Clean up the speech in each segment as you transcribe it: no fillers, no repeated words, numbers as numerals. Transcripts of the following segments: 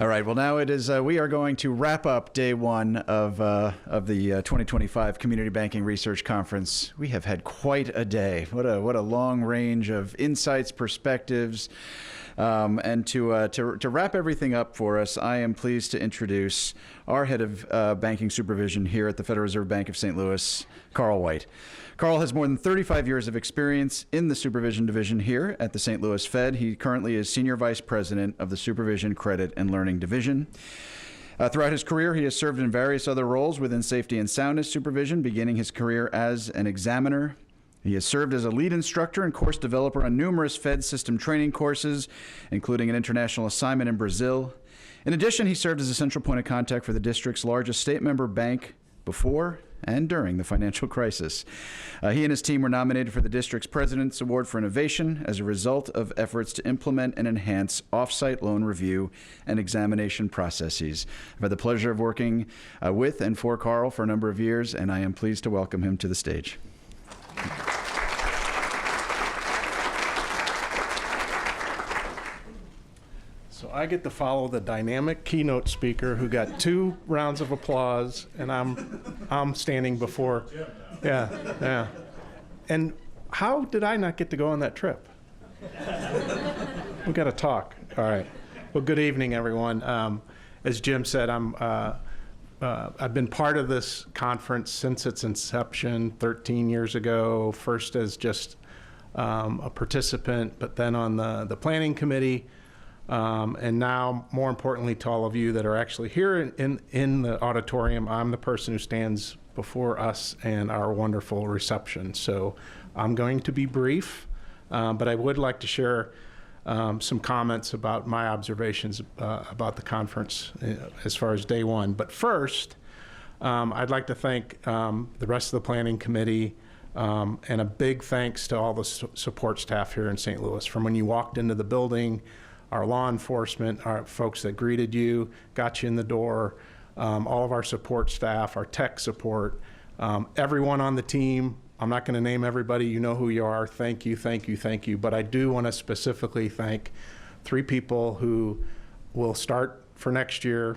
All right. Well, now it is. We are going to wrap up day one of the 2025 Community Banking Research Conference. We have had quite a day. What a long range of insights, perspectives, and to wrap everything up for us, I am pleased to introduce our head of banking supervision here at the Federal Reserve Bank of St. Louis, Carl White. Carl has more than 35 years of experience in the supervision division here at the St. Louis Fed. He currently is Senior Vice President of the Supervision, Credit, and Learning Division. Throughout his career, he has served in various other roles within safety and soundness supervision, beginning his career as an examiner. He has served as a lead instructor and course developer on numerous Fed system training courses, including an international assignment in Brazil. In addition, he served as a central point of contact for the district's largest state member bank before and during the financial crisis. He and his team were nominated for the district's President's Award for Innovation as a result of efforts to implement and enhance off-site loan review and examination processes. I've had the pleasure of working with and for Carl for a number of years, and I am pleased to welcome him to the stage. So I get to follow the dynamic keynote speaker who got 2 rounds of applause, and I'm standing before. Yeah. And how did I not get to go on that trip? We got to talk. All right. Well, good evening, everyone. As Jim said, I've been part of this conference since its inception 13 years ago, first as just a participant, but then on the planning committee. And now, more importantly to all of you that are actually here in the auditorium, I'm the person who stands before us and our wonderful reception. So I'm going to be brief, but I would like to share some comments about my observations about the conference as far as day one. But first, I'd like to thank the rest of the planning committee and a big thanks to all the support staff here in St. Louis. From when you walked into the building, our law enforcement, our folks that greeted you, got you in the door, all of our support staff, our tech support, everyone on the team. I'm not going to name everybody. You know who you are. Thank you, thank you, thank you. But I do want to specifically thank 3 people who will start for next year.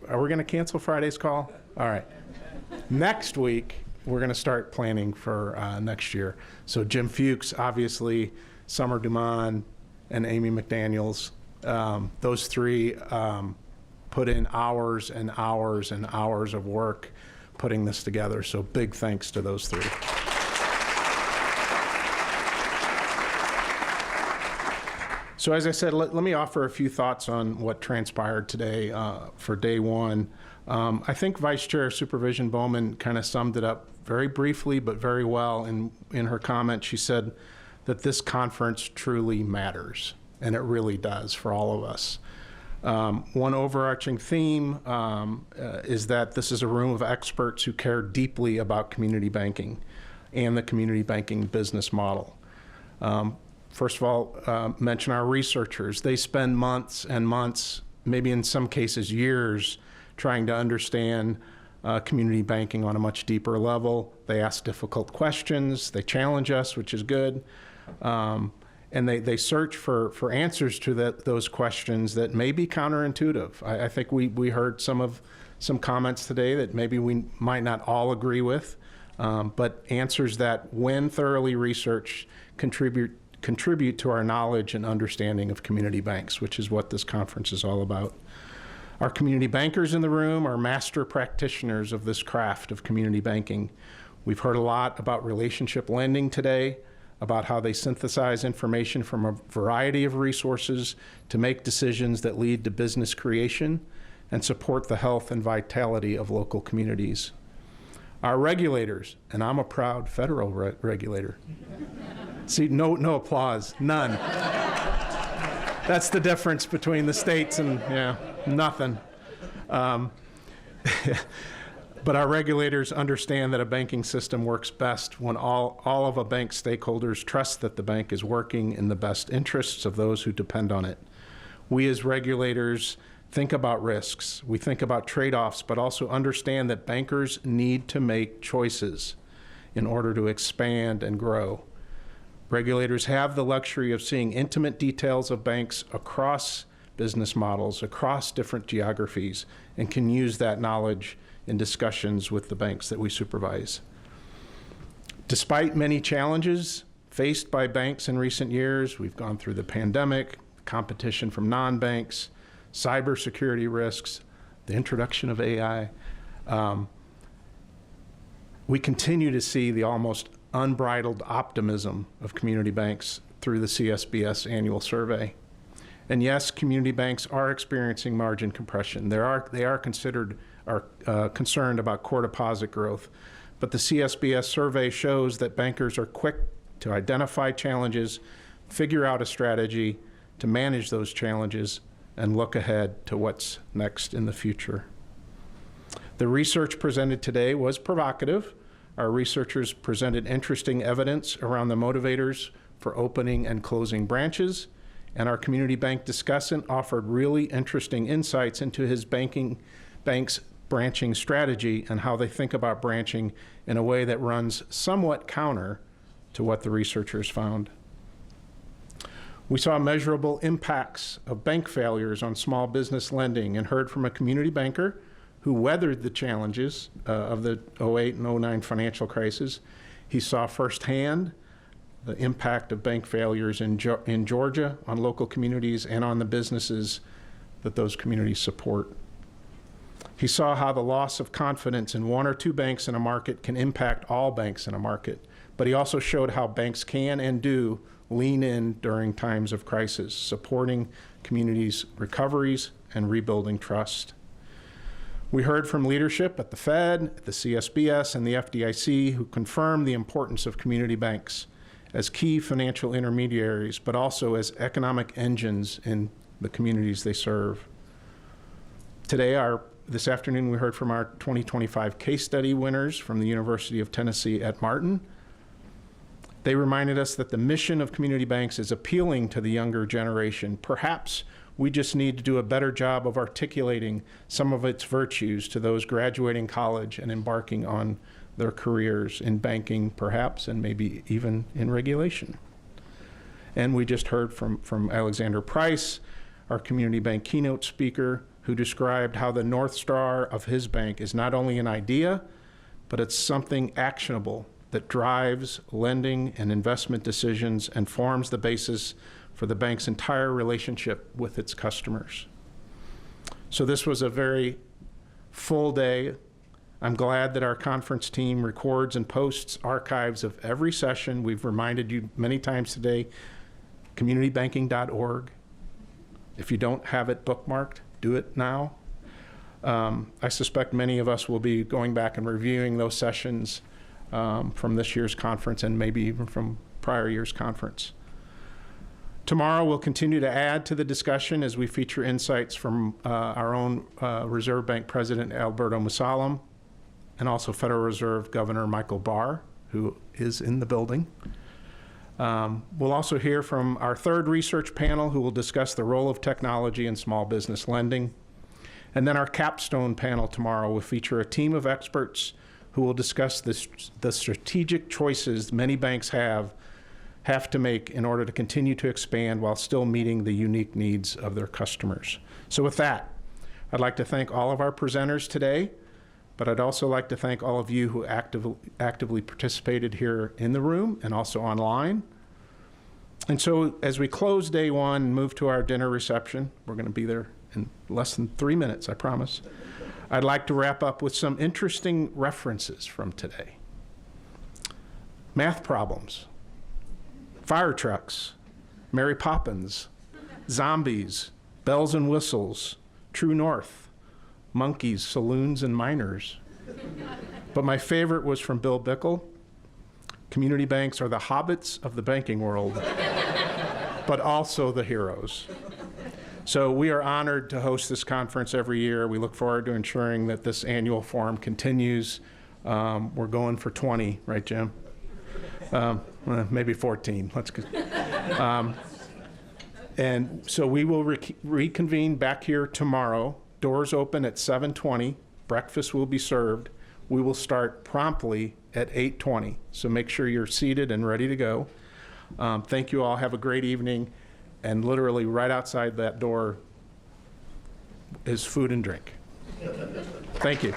Are we going to cancel Friday's call? All right. Next week, we're going to start planning for next year. So Jim Fuchs, obviously, Summer Dumont, and Amy McDaniels. Those 3 put in hours and hours and hours of work putting this together. So big thanks to those 3. So as I said, let me offer a few thoughts on what transpired today for day one. I think Vice Chair Supervision Bowman kind of summed it up very briefly, but very well in her comment. She said that this conference truly matters, and it really does for all of us. One overarching theme is that this is a room of experts who care deeply about community banking and the community banking business model. First of all, mention our researchers. They spend months and months, maybe in some cases years, trying to understand community banking on a much deeper level. They ask difficult questions. They challenge us, which is good. And they search for answers to those questions that may be counterintuitive. I think we heard some comments today that maybe we might not all agree with, but answers that, when thoroughly researched, contribute to our knowledge and understanding of community banks, which is what this conference is all about. Our community bankers in the room are master practitioners of this craft of community banking. We've heard a lot about relationship lending today, about how they synthesize information from a variety of resources to make decisions that lead to business creation and support the health and vitality of local communities. Our regulators, and I'm a proud federal regulator. See, no applause, none. That's the difference between the states and, nothing. But our regulators understand that a banking system works best when all of a bank's stakeholders trust that the bank is working in the best interests of those who depend on it. We as regulators think about risks, we think about trade-offs, but also understand that bankers need to make choices in order to expand and grow. Regulators have the luxury of seeing intimate details of banks across business models across different geographies and can use that knowledge in discussions with the banks that we supervise. Despite many challenges faced by banks in recent years, we've gone through the pandemic, competition from non-banks, cybersecurity risks, the introduction of AI. We continue to see the almost unbridled optimism of community banks through the CSBS annual survey. And yes, community banks are experiencing margin compression. They are concerned about core deposit growth. But the CSBS survey shows that bankers are quick to identify challenges, figure out a strategy to manage those challenges, and look ahead to what's next in the future. The research presented today was provocative. Our researchers presented interesting evidence around the motivators for opening and closing branches, and our community bank discussant offered really interesting insights into his bank's branching strategy and how they think about branching in a way that runs somewhat counter to what the researchers found. We saw measurable impacts of bank failures on small business lending and heard from a community banker who weathered the challenges of the 08 and 09 financial crisis. He saw firsthand the impact of bank failures in Georgia on local communities and on the businesses that those communities support. He saw how the loss of confidence in one or two banks in a market can impact all banks in a market, but he also showed how banks can and do lean in during times of crisis, supporting communities' recoveries and rebuilding trust. We heard from leadership at the Fed, the CSBS, and the FDIC who confirmed the importance of community banks as key financial intermediaries, but also as economic engines in the communities they serve. This afternoon, we heard from our 2025 case study winners from the University of Tennessee at Martin. They reminded us that the mission of community banks is appealing to the younger generation. Perhaps we just need to do a better job of articulating some of its virtues to those graduating college and embarking on their careers in banking, perhaps, and maybe even in regulation. And we just heard from Alexander Price, our community bank keynote speaker, who described how the North Star of his bank is not only an idea, but it's something actionable that drives lending and investment decisions and forms the basis for the bank's entire relationship with its customers. So this was a very full day. I'm glad that our conference team records and posts archives of every session. We've reminded you many times today, communitybanking.org. If you don't have it bookmarked, do it now. I suspect many of us will be going back and reviewing those sessions from this year's conference and maybe even from prior year's conference. Tomorrow we'll continue to add to the discussion as we feature insights from our own Reserve Bank President Alberto Musalem and also Federal Reserve Governor Michael Barr, who is in the building. We'll also hear from our third research panel, who will discuss the role of technology in small business lending. And then our capstone panel tomorrow will feature a team of experts who will discuss the strategic choices many banks have to make in order to continue to expand while still meeting the unique needs of their customers. So with that, I'd like to thank all of our presenters today, but I'd also like to thank all of you who actively participated here in the room and also online. And so as we close day one and move to our dinner reception, we're going to be there in less than 3 minutes, I promise. I'd like to wrap up with some interesting references from today. Math problems, fire trucks, Mary Poppins, zombies, bells and whistles, True North, monkeys, saloons, and miners. But my favorite was from Bill Bickle. Community banks are the hobbits of the banking world, but also the heroes. So we are honored to host this conference every year. We look forward to ensuring that this annual forum continues. We're going for 20, right, Jim? Maybe 14. Let's go. And so we will reconvene back here tomorrow. Doors open at 7:20. Breakfast will be served. We will start promptly at 8:20. So make sure you're seated and ready to go. Thank you all. Have a great evening. And literally right outside that door, is food and drink. Thank you.